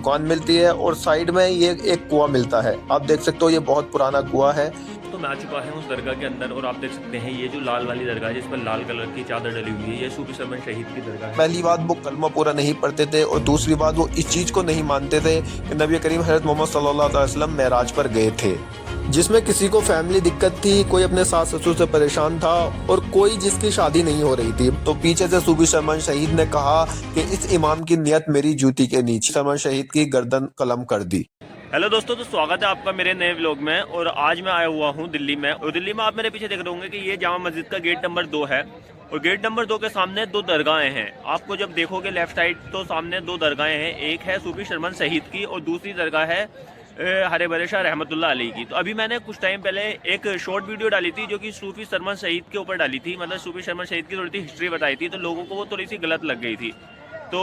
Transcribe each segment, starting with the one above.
दुकान मिलती है और साइड में ये एक कुआं मिलता है। आप देख सकते हो ये बहुत पुराना कुआं है। तो मैं आ चुका हूँ उस दरगाह के अंदर और आप देख सकते हैं ये जो लाल वाली दरगाह है जिस पर लाल कलर की चादर डली हुई है, ये सूफी सरमन शहीद की दरगाह है। पहली बात वो कलमा पूरा नहीं पढ़ते थे और दूसरी बात वो इस चीज़ को नहीं मानते थे कि नबी करीम हज़रत मोहम्मद सल्लल्लाहु अलैहि वसल्लम मेराज पर गए थे। जिसमें किसी को फैमिली दिक्कत थी, कोई अपने सास ससुर से परेशान था और कोई जिसकी शादी नहीं हो रही थी। तो पीछे से सूफी सरमन शहीद ने कहा कि इस इमाम की नियत मेरी जूती के नीचे। सरमन शहीद की गर्दन कलम कर दी। हेलो दोस्तों, तो स्वागत है आपका मेरे नए व्लॉग में। और आज मैं आया हुआ हूँ दिल्ली में, और दिल्ली में आप मेरे पीछे देख रहे होंगे कि ये जामा मस्जिद का गेट नंबर 2 है। और गेट नंबर 2 के सामने 2 दरगाहें हैं। आपको जब देखोगे लेफ्ट साइड तो सामने 2 दरगाहें हैं। एक है सूफी सरमन शहीद की और दूसरी दरगाह है हरे भरे शाह रहमतुल्लाह अलैह की। तो अभी मैंने कुछ टाइम पहले एक शॉर्ट वीडियो डाली थी जो कि सूफी सरमन शहीद के ऊपर डाली थी, मतलब सूफी सरमन शहीद की थोड़ी सी हिस्ट्री बताई थी, तो लोगों को वो थोड़ी सी गलत लग गई थी। तो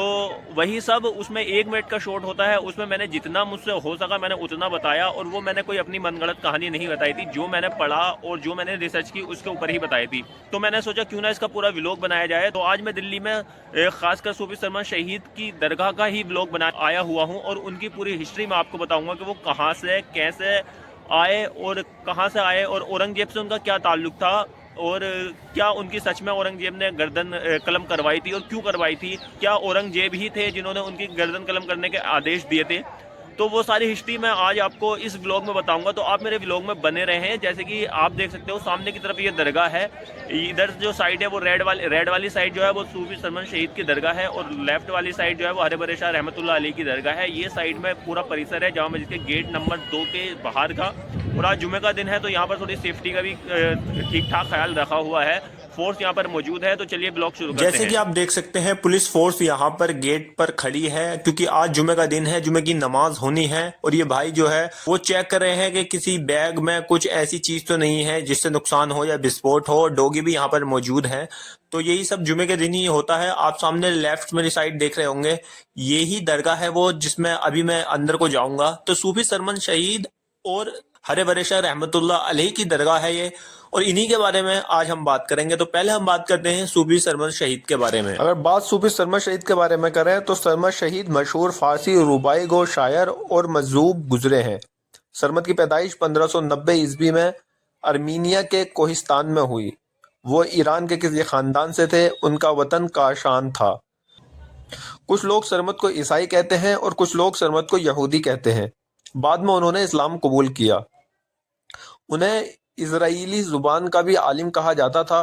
वही सब उसमें 1 मिनट का शॉट होता है, उसमें मैंने जितना मुझसे हो सका मैंने उतना बताया। और वो मैंने कोई अपनी मनगढ़ंत कहानी नहीं बताई थी, जो मैंने पढ़ा और जो मैंने रिसर्च की उसके ऊपर ही बताई थी। तो मैंने सोचा क्यों ना इसका पूरा व्लॉग बनाया जाए। तो आज मैं दिल्ली में खासकर सूफी सरमन शहीद की दरगाह का ही व्लॉग बना आया हुआ हूँ और उनकी पूरी हिस्ट्री मैं आपको बताऊँगा कि वो कहाँ से कैसे आए और कहाँ से आए और औरंगजेब से उनका क्या ताल्लुक था, और क्या उनकी सच में औरंगजेब ने गर्दन कलम करवाई थी और क्यों करवाई थी, क्या औरंगजेब ही थे जिन्होंने उनकी गर्दन कलम करने के आदेश दिए थे। तो वो सारी हिस्ट्री मैं आज आपको इस व्लॉग में बताऊंगा, तो आप मेरे व्लॉग में बने रहें। जैसे कि आप देख सकते हो सामने की तरफ ये दरगाह है, इधर जो साइड है वो रेड वाली साइड जो है वो सूफी सरमन शहीद की दरगाह है, और लेफ्ट वाली साइड जो है वो हरे भरे शाह रहमतुल्लाह अलैह की दरगाह है। ये साइड में पूरा परिसर है जामा मस्जिद के गेट नंबर 2 के बाहर का। और आज जुमे का दिन है तो यहाँ पर थोड़ी सेफ्टी का भी ठीक ठाक ख्याल रखा हुआ है, फोर्स यहाँ पर मौजूद है। तो चलिए ब्लॉग शुरू करते हैं। जैसे कि आप देख सकते हैं पुलिस फोर्स यहाँ पर गेट पर खड़ी है, क्योंकि आज जुमे का दिन है, जुमे की नमाज होनी है। और ये भाई जो है वो चेक कर रहे हैं कि किसी बैग में कुछ ऐसी चीज तो नहीं है जिससे नुकसान हो या विस्फोट हो। डॉगी भी यहाँ पर मौजूद है। तो यही सब जुमे के दिन ही होता है। आप सामने लेफ्ट मेरी साइड देख रहे होंगे, यही दरगाह है वो जिसमें अभी मैं अंदर को जाऊंगा। तो सूफी सरमन शहीद और हरे भरे शाह रहमतुल्लाह अलैह की दरगाह है ये, और इन्हीं के बारे में आज हम बात करेंगे। तो पहले हम बात करते हैं सूफी सरमन शहीद के बारे में। अगर बात सूफी सरमन शहीद के बारे में करें तो सरमन शहीद मशहूर फारसी रुबाई गो शायर और मजूब गुजरे हैं। सरमद की पैदाइश 1590 ईस्वी में अर्मीनिया के कोहिस्तान में हुई। वो ईरान के किसी खानदान से थे। उनका वतन काशान था। कुछ लोग सरमद को ईसाई कहते हैं और कुछ लोग सरमद को यहूदी कहते हैं। बाद में उन्होंने इस्लाम कबूल किया। उन्हें इजराइली जुबान का भी आलिम कहा जाता था।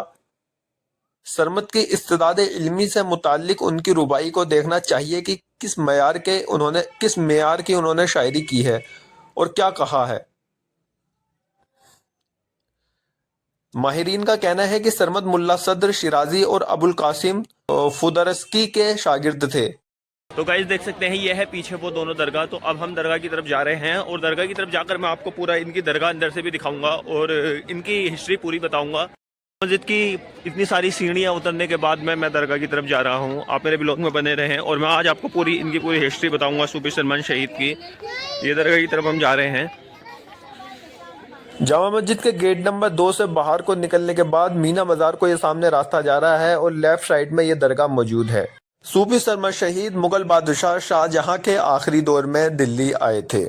सरमद की इस्तिदाद इल्मी से मुताल्लिक उनकी रुबाई को देखना चाहिए कि किस मेयार की उन्होंने शायरी की है और क्या कहा है। माहिरीन का कहना है कि सरमद मुल्ला सद्र शिराजी और अबुल कासिम फुदरस्की के शागिर्द थे। तो गाइस देख सकते हैं ये है पीछे वो दोनों दरगाह। तो अब हम दरगाह की तरफ जा रहे हैं और दरगाह की तरफ जाकर मैं आपको पूरा इनकी दरगाह अंदर से भी दिखाऊंगा और इनकी हिस्ट्री पूरी बताऊंगा। मस्जिद की इतनी सारी सीढ़ियाँ उतरने के बाद मैं दरगाह की तरफ जा रहा हूँ। आप मेरे ब्लॉग में बने रहें और मैं आज आपको इनकी पूरी हिस्ट्री बताऊंगा सूफी सरमन शहीद की। ये दरगाह की तरफ हम जा रहे हैं। जामा मस्जिद के गेट नंबर 2 से बाहर को निकलने के बाद मीना बाजार को ये सामने रास्ता जा रहा है और लेफ्ट साइड में ये दरगाह मौजूद है। सूफी सरमन शहीद मुगल बादशाह शाहजहां के आखिरी दौर में दिल्ली आए थे।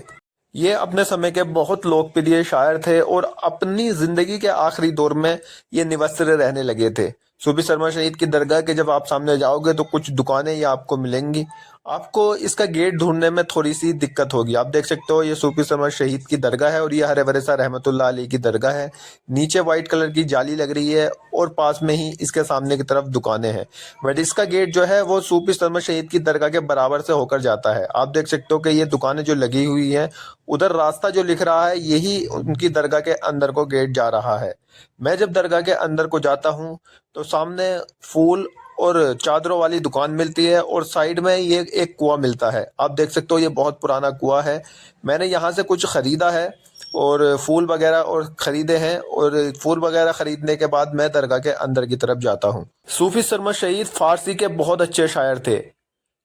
ये अपने समय के बहुत लोकप्रिय शायर थे और अपनी जिंदगी के आखिरी दौर में ये निवस्त्र रहने लगे थे। सूफी सरमन शहीद की दरगाह के जब आप सामने जाओगे तो कुछ दुकानें ये आपको मिलेंगी। आपको इसका गेट ढूंढने में थोड़ी सी दिक्कत होगी। आप देख सकते हो ये सूफी सरमन शहीद की दरगाह है और ये हरे भरे शाह रहमतुल्लाह अलैह की दरगाह है। नीचे वाइट कलर की जाली लग रही है और पास में ही इसके सामने की तरफ दुकानें हैं। बट इसका गेट जो है वो सूफी सरमन शहीद की दरगाह के बराबर से होकर जाता है। आप देख सकते हो कि ये दुकानें जो लगी हुई हैं, उधर रास्ता जो लिख रहा है यही उनकी दरगाह के अंदर को गेट जा रहा है। मैं जब दरगाह के अंदर को जाता हूँ तो सामने फूल और चादरों वाली दुकान मिलती है और साइड में ये एक कुआं मिलता है। आप देख सकते हो ये बहुत पुराना कुआं है। मैंने यहाँ से कुछ ख़रीदा है और फूल वगैरह और ख़रीदे हैं, और फूल वगैरह ख़रीदने के बाद मैं दरगाह के अंदर की तरफ जाता हूँ। सूफी सरमन शहीद फ़ारसी के बहुत अच्छे शायर थे।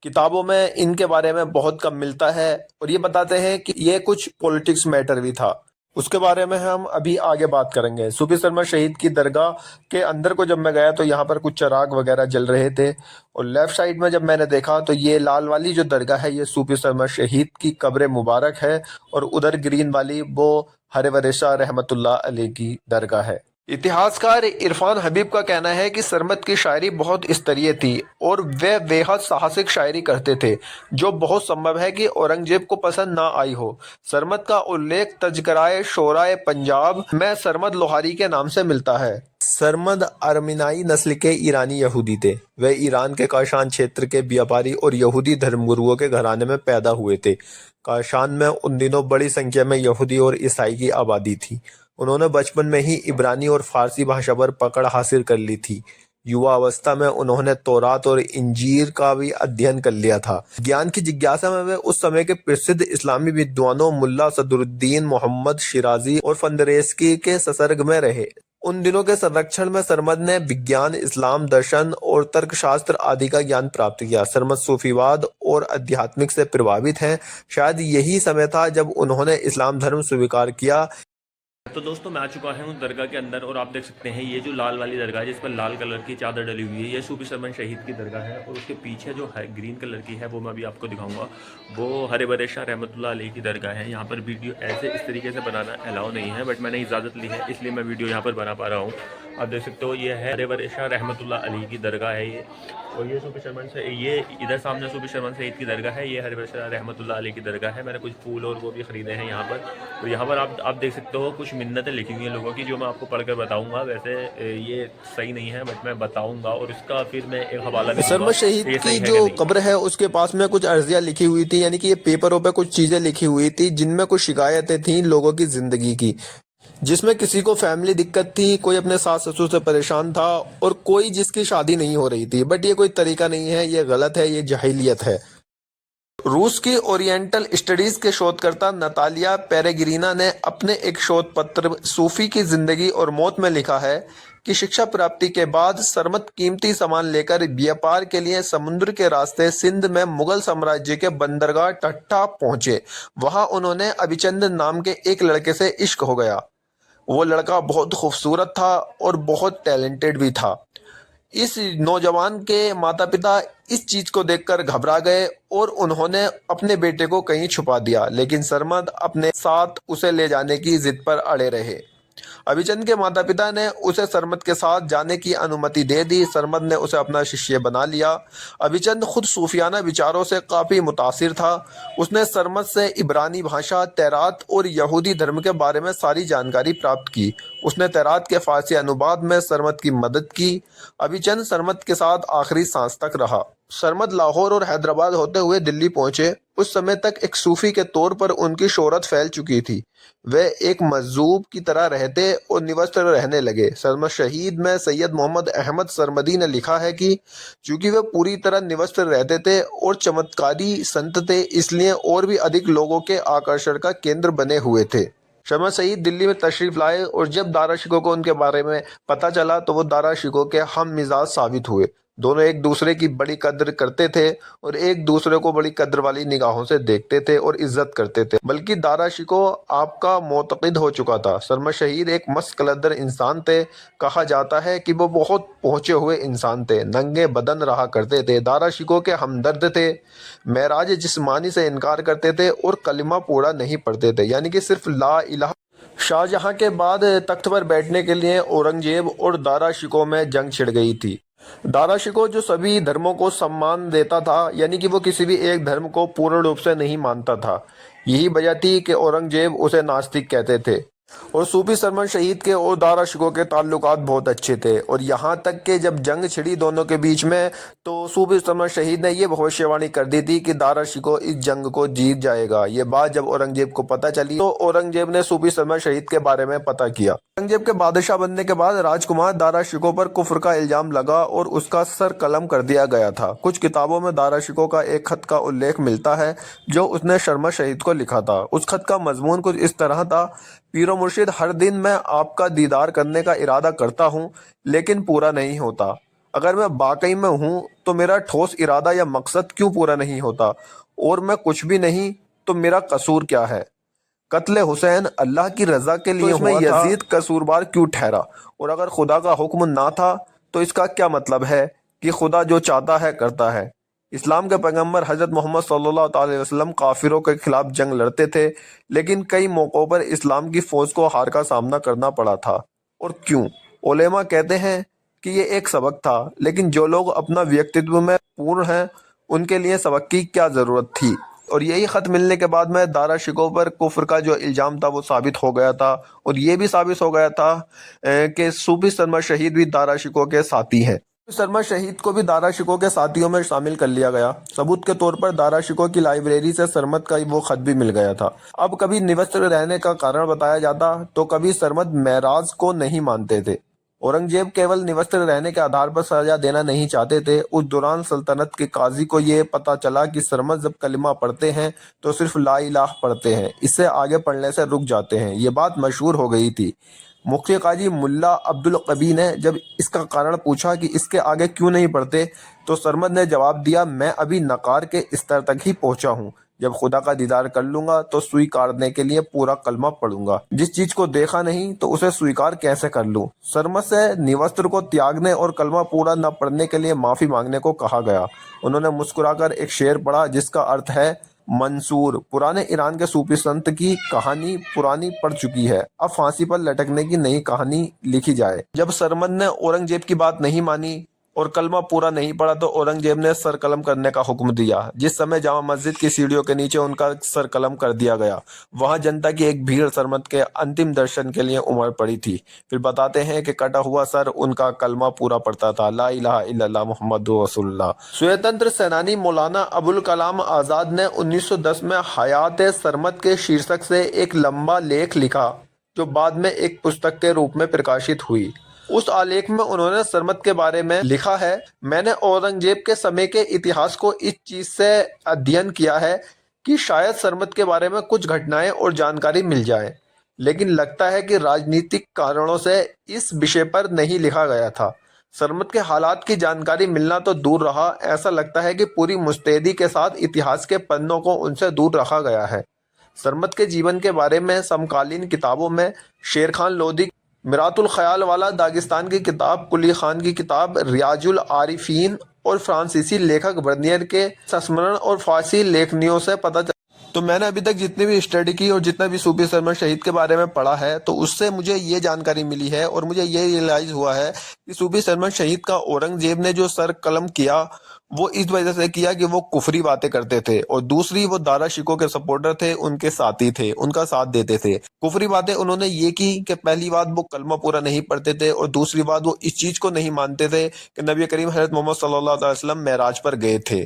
किताबों में इनके बारे में बहुत कम मिलता है और ये बताते हैं कि ये कुछ पॉलिटिक्स मैटर भी था। उसके बारे में हम अभी आगे बात करेंगे। सूफी शर्मा शहीद की दरगाह के अंदर को जब मैं गया तो यहाँ पर कुछ चिराग वगैरह जल रहे थे, और लेफ्ट साइड में जब मैंने देखा तो ये लाल वाली जो दरगाह है ये सूफी शर्मा शहीद की कब्र मुबारक है, और उधर ग्रीन वाली वो हरवर शाह रहमतुल्लाह अलैह की दरगाह है। इतिहासकार इरफान हबीब का कहना है कि सरमद की शायरी बहुत स्तरीय थी और वे बेहद साहसिक शायरी करते थे, जो बहुत संभव है कि औरंगजेब को पसंद ना आई हो। सरमद का उल्लेख तज़किराए शोराए पंजाब में सरमद लोहारी के नाम से मिलता है। सरमद अरमीनाई नस्ल के ईरानी यहूदी थे। वे ईरान के काशान क्षेत्र के व्यापारी और यहूदी धर्मगुरुओं के घराने में पैदा हुए थे। काशान में उन दिनों बड़ी संख्या में यहूदी और ईसाई की आबादी थी। उन्होंने बचपन में ही इब्रानी और फारसी भाषा पर पकड़ हासिल कर ली थी। युवा अवस्था में उन्होंने तौरात और इंजीर का भी अध्ययन कर लिया था। ज्ञान की जिज्ञासा में वे उस समय के प्रसिद्ध इस्लामी विद्वानों मुल्ला सदरुद्दीन मोहम्मद शिराजी और फंदरेस्की के संसर्ग में रहे। उन दिनों के संरक्षण में सरमद ने विज्ञान, इस्लाम, दर्शन और तर्कशास्त्र आदि का ज्ञान प्राप्त किया। सरमद सूफीवाद और आध्यात्मिक से प्रभावित हैं। शायद यही समय था जब उन्होंने इस्लाम धर्म स्वीकार किया। तो दोस्तों मैं आ चुका हूँ दरगाह के अंदर, और आप देख सकते हैं ये जो लाल वाली दरगाह है जिस पर लाल कलर की चादर डली हुई है, ये सूफी सरमन शहीद की दरगाह है। और उसके पीछे जो है ग्रीन कलर की है वो मैं अभी आपको दिखाऊंगा, वो हरवर शाह रहमतुल्लाह अलैह की दरगाह है। यहाँ पर वीडियो ऐसे इस तरीके से बनाना अलाउ नहीं है, बट मैंने इजाज़त ली है इसलिए मैं वीडियो यहाँ पर बना पा रहा हूँ। आप देख सकते हो ये है हरवर शाह रहमतुल्लाह अलैह की दरगाह है ये, और ये सूफी शर्मन से ये इधर सामने सूफी शर्मन शहीद की दरगाह है, ये हरवर शाह रहमतुल्लाह अलैह की दरगाह है। मैंने कुछ फूल और वो भी ख़रीदे हैं यहाँ पर। तो यहाँ पर आप देख सकते हो कुछ मिन्नतें लिखी हुई हैं लोगों की, जो मैं आपको पढ़कर बताऊंगा। वैसे ये सही नहीं है बट मैं बताऊंगा, और इसका फिर मैं एक हवाला भी सरमद दूंगा शहीद कि ये की सही है जो कि नहीं। कब्र है उसके पास में कुछ अर्जियां लिखी हुई थी, यानी कि ये पेपरों पे कुछ चीजें लिखी हुई थी जिनमें कुछ शिकायतें थी लोगों की जिंदगी की, जिसमें किसी को फैमिली दिक्कत थी, कोई अपने सास ससुर से परेशान था, और कोई जिसकी शादी नहीं हो रही थी। बट ये कोई तरीका नहीं है, ये गलत है, ये जाहिलियत है। रूस की ओरिएंटल स्टडीज के शोधकर्ता नतालिया पेरेग्रीना ने अपने एक शोध पत्र सूफी की जिंदगी और मौत में लिखा है कि शिक्षा प्राप्ति के बाद सरमद कीमती सामान लेकर व्यापार के लिए समुद्र के रास्ते सिंध में मुगल साम्राज्य के बंदरगाह टट्टा पहुंचे। वहां उन्होंने अभिचंद नाम के एक लड़के से इश्क हो गया। वो लड़का बहुत खूबसूरत था और बहुत टैलेंटेड भी था। इस नौजवान के माता पिता इस चीज को देखकर घबरा गए और उन्होंने अपने बेटे को कहीं छुपा दिया, लेकिन सरमद अपने साथ उसे ले जाने की जिद पर अड़े रहे। अभिचंद के माता पिता ने उसे सरमद के साथ जाने की अनुमति दे दी। सरमद ने उसे अपना शिष्य बना लिया। अभिचंद खुद सूफियाना विचारों से काफी मुतासिर था। उसने सरमद से इब्रानी भाषा, तैरात और यहूदी धर्म के बारे में सारी जानकारी प्राप्त की। उसने तैरात के फारसी अनुवाद में सरमद की मदद की। अभिचंद सरमद के साथ आखिरी सांस तक रहा। सरमद लाहौर और हैदराबाद होते हुए दिल्ली पहुंचे। उस समय तक एक सूफी के तौर पर उनकी शोहरत फैल चुकी थी। वे एक मजजूब की तरह रहते और निवस्त्र रहने लगे। सरमद शहीद में सैयद मोहम्मद अहमद सरमदी ने लिखा है कि चूंकि वे पूरी तरह निवस्त्र रहते थे और चमत्कारी संत थे, इसलिए और भी अधिक लोगों के आकर्षण का केंद्र बने हुए थे। शर्मा सईद दिल्ली में तशरीफ लाए और जब दारा शिकोह को उनके बारे में पता चला तो वो दारा शिकोह के हम मिजाज साबित हुए। दोनों एक दूसरे की बड़ी कद्र करते थे और एक दूसरे को बड़ी कद्र वाली निगाहों से देखते थे और इज्जत करते थे। बल्कि दारा शिकोह आपका मोतक़िद हो चुका था। शर्मा शहीद एक मस्त कलंदर इंसान थे। कहा जाता है कि वो बहुत पहुंचे हुए इंसान थे, नंगे बदन रहा करते थे, दारा शिकोह के हमदर्द थे, महराज जिस्मानी से इनकार करते थे और कलिमा पूरा नहीं पढ़ते थे, यानी कि सिर्फ ला इलाहा। शाहजहां के बाद तख्त पर बैठने के लिए औरंगजेब और दारा शिकोह में जंग छिड़ गई थी। दारा शिकोह जो सभी धर्मों को सम्मान देता था, यानी कि वो किसी भी एक धर्म को पूर्ण रूप से नहीं मानता था। यही वजह थी कि औरंगजेब उसे नास्तिक कहते थे। और सूफी सरमन शहीद के और दारा शिकोह के ताल्लुकात बहुत अच्छे थे, और यहाँ तक कि जब जंग छिड़ी दोनों के बीच में तो सूफी सरमन शहीद ने यह भविष्यवाणी कर दी थी कि दारा शिकोह इस जंग को जीत जाएगा। ये बात जब औरंगजेब को पता चली तो औरंगजेब ने सूफी सरमन शहीद के बारे में पता किया। औरंगजेब के बादशाह बनने के बाद राजकुमार दारा शिकोह पर कुफ्र का इल्जाम लगा और उसका सर कलम कर दिया गया था। कुछ किताबों में दारा शिकोह का एक खत का उल्लेख मिलता है जो उसने शर्मा शहीद को लिखा था। उस खत का मजमून कुछ इस तरह था: पीरो मुर्शिद, हर दिन मैं आपका दीदार करने का इरादा करता हूँ लेकिन पूरा नहीं होता। अगर मैं वाकई में हूँ तो मेरा ठोस इरादा या मकसद क्यों पूरा नहीं होता, और मैं कुछ भी नहीं तो मेरा कसूर क्या है? कत्ले हुसैन अल्लाह की रजा के लिए हुआ था, यजीद कसूरवार क्यों ठहरा? और अगर खुदा का हुक्म ना था तो इसका क्या मतलब है कि खुदा जो चाहता है करता है। इस्लाम के पैगंबर हजरत मोहम्मद सल्लल्लाहु अलैहि वसल्लम काफिरों के खिलाफ जंग लड़ते थे, लेकिन कई मौक़ों पर इस्लाम की फौज को हार का सामना करना पड़ा था। और क्यों? उलेमा कहते हैं कि ये एक सबक था, लेकिन जो लोग अपना व्यक्तित्व में पूर्ण हैं उनके लिए सबक की क्या ज़रूरत थी। और यही ख़त मिलने के बाद में दारा शिकोह पर कुफ्र का जो इल्ज़ाम था वो साबित हो गया था, और ये भी साबित हो गया था कि सूफी सरमद शहीद भी दारा शिकोह के साथी हैं। सरमद शहीद को भी दारा शिकोह के साथियों में शामिल कर लिया गया। सबूत के तौर पर दारा शिकोह की लाइब्रेरी से सरमद का वो खत भी मिल गया था। अब कभी निवस्त्र रहने का कारण बताया जाता तो कभी सरमद महराज को नहीं मानते थे। औरंगजेब केवल निवस्त्र रहने के आधार पर सजा देना नहीं चाहते थे। उस दौरान सल्तनत के काजी को ये पता चला कि सरमद जब कलिमा पढ़ते हैं तो सिर्फ ला इलाह पढ़ते हैं, इससे आगे पढ़ने से रुक जाते हैं। ये बात मशहूर हो गई थी। मुफ्ती काजी मुल्ला अब्दुल कबी ने जब इसका कारण पूछा कि इसके आगे क्यों नहीं पढ़ते, तो सरमद ने जवाब दिया, मैं अभी नकार के स्तर तक ही पहुंचा हूँ। जब खुदा का दीदार कर लूंगा तो स्वीकारने के लिए पूरा कलमा पढ़ूंगा। जिस चीज को देखा नहीं तो उसे स्वीकार कैसे कर लूं। सरमद से निवस्त्र को त्यागने और कलमा पूरा न पढ़ने के लिए माफी मांगने को कहा गया। उन्होंने मुस्कुराकर एक शेर पढ़ा जिसका अर्थ है, मंसूर, पुराने ईरान के सूफी संत की कहानी पुरानी पड़ चुकी है, अब फांसी पर लटकने की नई कहानी लिखी जाए। जब सरमद ने औरंगजेब की बात नहीं मानी और कलमा पूरा नहीं पड़ा तो औरंगजेब ने सर कलम करने का हुक्म दिया। जिस समय जामा मस्जिद की सीढ़ियों के नीचे उनका सर कलम कर दिया गया, वहां जनता की एक भीड़ सरमद के अंतिम दर्शन के लिए उमड़ पड़ी थी। फिर बताते हैं कि कटा हुआ सर उनका कलमा पूरा पड़ता था, ला इलाहा इल्लल्लाह मुहम्मदुर रसूलुल्लाह। स्वतंत्र सेनानी मौलाना अबुल कलाम आजाद ने 1910 में हयात सरमद के शीर्षक से एक लंबा लेख लिखा, जो बाद में एक पुस्तक के रूप में प्रकाशित हुई। उस आलेख में उन्होंने सरमद के बारे में लिखा है, मैंने औरंगजेब के समय के इतिहास को इस चीज से अध्ययन किया है कि शायद सरमद के बारे में कुछ घटनाएं और जानकारी मिल जाए, लेकिन लगता है कि राजनीतिक कारणों से इस विषय पर नहीं लिखा गया था। सरमद के हालात की जानकारी मिलना तो दूर रहा, ऐसा लगता है कि पूरी मुस्तैदी के साथ इतिहास के पन्नों को उनसे दूर रखा गया है। सरमद के जीवन के बारे में समकालीन किताबों में शेर खान लोधी मिरातुल ख्याल वाला दागिस्तान की किताब, कुली खान की किताब रियाजुल आरिफीन और फ्रांसीसी लेखक बर्नियर के संस्मरण और फारसी लेखनियों से पता चला। तो मैंने अभी तक जितनी भी स्टडी की और जितना भी सूफी सरमद शहीद के बारे में पढ़ा है, तो उससे मुझे ये जानकारी मिली है और मुझे ये रियलाइज हुआ है कि सूफी सरमद शहीद का औरंगजेब ने जो सर कलम किया वो इस वजह से किया कि वो कुफरी बातें करते थे, और दूसरी वो दारा शिकोह के सपोर्टर थे, उनके साथी थे, उनका साथ देते थे। कुफरी बातें उन्होंने ये की कि पहली बात वो कलमा पूरा नहीं पढ़ते थे, और दूसरी बात वो इस चीज को नहीं मानते थे कि नबी करीम हजरत मोहम्मद सल्लल्लाहु अलैहि वसल्लम मेराज पर गए थे।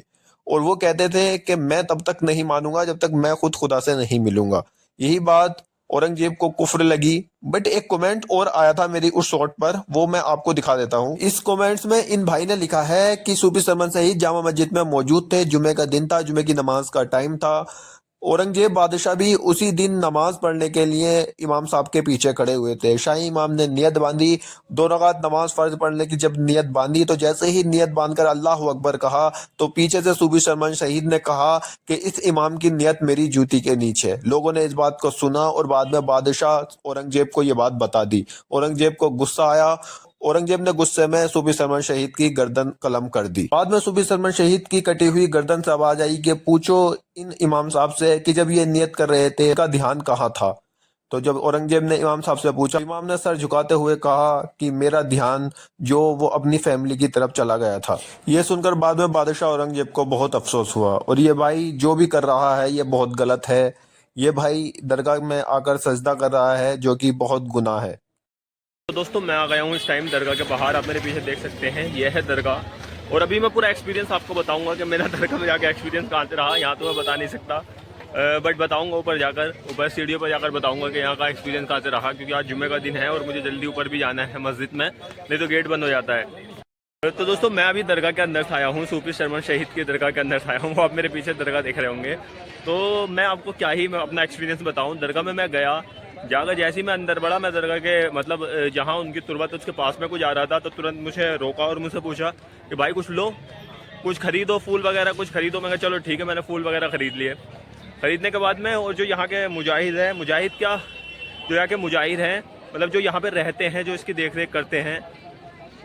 और वो कहते थे कि मैं तब तक नहीं मानूंगा जब तक मैं खुद खुदा से नहीं मिलूंगा। यही बात औरंगजेब को कुफ्र लगी। बट एक कमेंट और आया था मेरी उस शॉट पर, वो मैं आपको दिखा देता हूँ। इस कमेंट्स में इन भाई ने लिखा है कि सूफी सरमद शहीद जामा मस्जिद में मौजूद थे, जुमे का दिन था, जुमे की नमाज का टाइम था। औरंगजेब बादशाह भी उसी दिन नमाज पढ़ने के लिए इमाम साहब के पीछे खड़े हुए थे। शाही इमाम ने नियत बांधी, 2 रकात नमाज फर्ज पढ़ने की जब नियत बांधी तो जैसे ही नियत बांधकर अल्लाह अकबर कहा तो पीछे से सूफी सरमद शहीद ने कहा कि इस इमाम की नियत मेरी जूती के नीचे। लोगों ने इस बात को सुना और बाद में बादशाह औरंगजेब को ये बात बता दी। औरंगजेब को गुस्सा आया। औरंगजेब ने गुस्से में सूफी सरमद शहीद की गर्दन कलम कर दी। बाद में सूफी सरमद शहीद की कटी हुई गर्दन से आवाज आई कि पूछो इन इमाम साहब से कि जब ये नियत कर रहे थे का ध्यान कहाँ था। तो जब औरंगजेब ने इमाम साहब से पूछा, इमाम ने सर झुकाते हुए कहा कि मेरा ध्यान जो वो अपनी फैमिली की तरफ चला गया था। ये सुनकर बाद में बादशाह औरंगजेब को बहुत अफसोस हुआ, और ये भाई जो भी कर रहा है ये बहुत गलत है। ये भाई दरगाह में आकर सजदा कर रहा है, जो कि बहुत गुनाह है। तो दोस्तों मैं आ गया हूँ इस टाइम दरगाह के बाहर। आप मेरे पीछे देख सकते हैं, यह है दरगाह। और अभी मैं पूरा एक्सपीरियंस आपको बताऊंगा कि मेरा दरगाह में जाकर एक्सपीरियंस कहाँ से रहा। यहाँ तो मैं बता नहीं सकता, बट बताऊंगा ऊपर जाकर, ऊपर सीढ़ियों पर जाकर बताऊंगा कि यहाँ का एक्सपीरियंस कहाँ से रहा, क्योंकि आज जुम्मे का दिन है और मुझे जल्दी ऊपर भी जाना है मस्जिद में, नहीं तो गेट बंद हो जाता है। तो दोस्तों मैं अभी दरगाह के अंदर से आया हूँ, सूफी सरमद शहीद की दरगाह के अंदर से आया हूँ। वो आप मेरे पीछे दरगाह देख रहे होंगे। तो मैं आपको क्या ही मैं अपना एक्सपीरियंस बताऊँ। दरगाह में मैं गया, जाकर जैसे ही मैं अंदर बढ़ा, मैं दरगाह के मतलब जहाँ उनकी तुरबत उसके पास में कुछ आ रहा था, तो तुरंत मुझे रोका और मुझसे पूछा कि भाई कुछ लो, कुछ खरीदो, फूल वगैरह कुछ खरीदो। मैं कहा चलो ठीक है, मैंने फूल वगैरह खरीद लिए। ख़रीदने के बाद में, और जो यहाँ के मुजाहिद है, मुजाहिद क्या, जो यहाँ के मुजाहिद हैं, मतलब जो यहाँ पे रहते हैं, जो इसकी देख रेख करते हैं,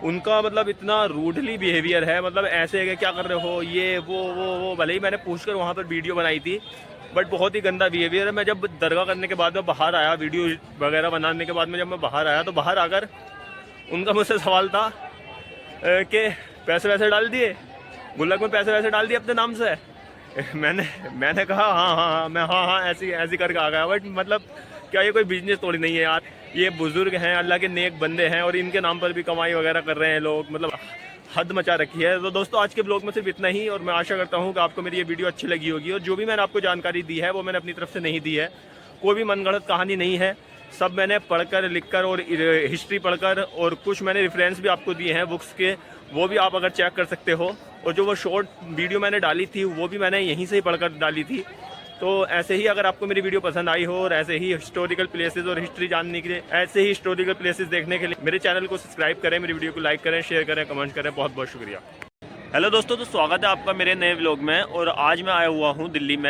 उनका मतलब इतना रूडली बिहेवियर है, मतलब ऐसे है कि क्या कर रहे हो, ये वो भले ही मैंने पूछकर वहाँ पर वीडियो बनाई थी, बट बहुत ही गंदा बिहेवियर है। मैं जब दरगाह करने के बाद में बाहर आया, वीडियो वगैरह बनाने के बाद में जब मैं बाहर आया, तो बाहर आकर उनका मुझसे सवाल था कि पैसे वैसे डाल दिए, गुल्लक में पैसे वैसे डाल दिए अपने नाम से। मैंने कहा हाँ मैं हाँ ऐसी करके आ गया। बट मतलब क्या ये कोई बिजनेस थोड़ी नहीं है यार, ये बुजुर्ग हैं, अल्लाह के नेक बंदे हैं, और इनके नाम पर भी कमाई वगैरह कर रहे हैं लोग, मतलब हद मचा रखी है। तो दोस्तों आज के ब्लॉग में सिर्फ इतना ही, और मैं आशा करता हूँ कि आपको मेरी ये वीडियो अच्छी लगी होगी। और जो भी मैंने आपको जानकारी दी है वो मैंने अपनी तरफ से नहीं दी है, कोई भी मनगढ़ंत कहानी नहीं है, सब मैंने पढ़कर, लिखकर और हिस्ट्री पढ़कर, और कुछ मैंने रेफरेंस भी आपको दिए हैं बुक्स के, वो भी आप अगर चेक कर सकते हो। और जो वो शॉर्ट वीडियो मैंने डाली थी वो भी मैंने यहीं से ही पढ़कर डाली थी। तो ऐसे ही अगर आपको मेरी वीडियो पसंद आई हो, और ऐसे ही हिस्टोरिकल प्लेसेस और हिस्ट्री जानने के लिए, ऐसे ही हिस्टोरिकल प्लेसेस देखने के लिए मेरे चैनल को सब्सक्राइब करें, मेरी वीडियो को लाइक करें, शेयर करें, कमेंट करें। बहुत बहुत शुक्रिया। हेलो दोस्तों, तो स्वागत है आपका मेरे नए व्लॉग में। और आज मैं आया हुआ हूँ दिल्ली में।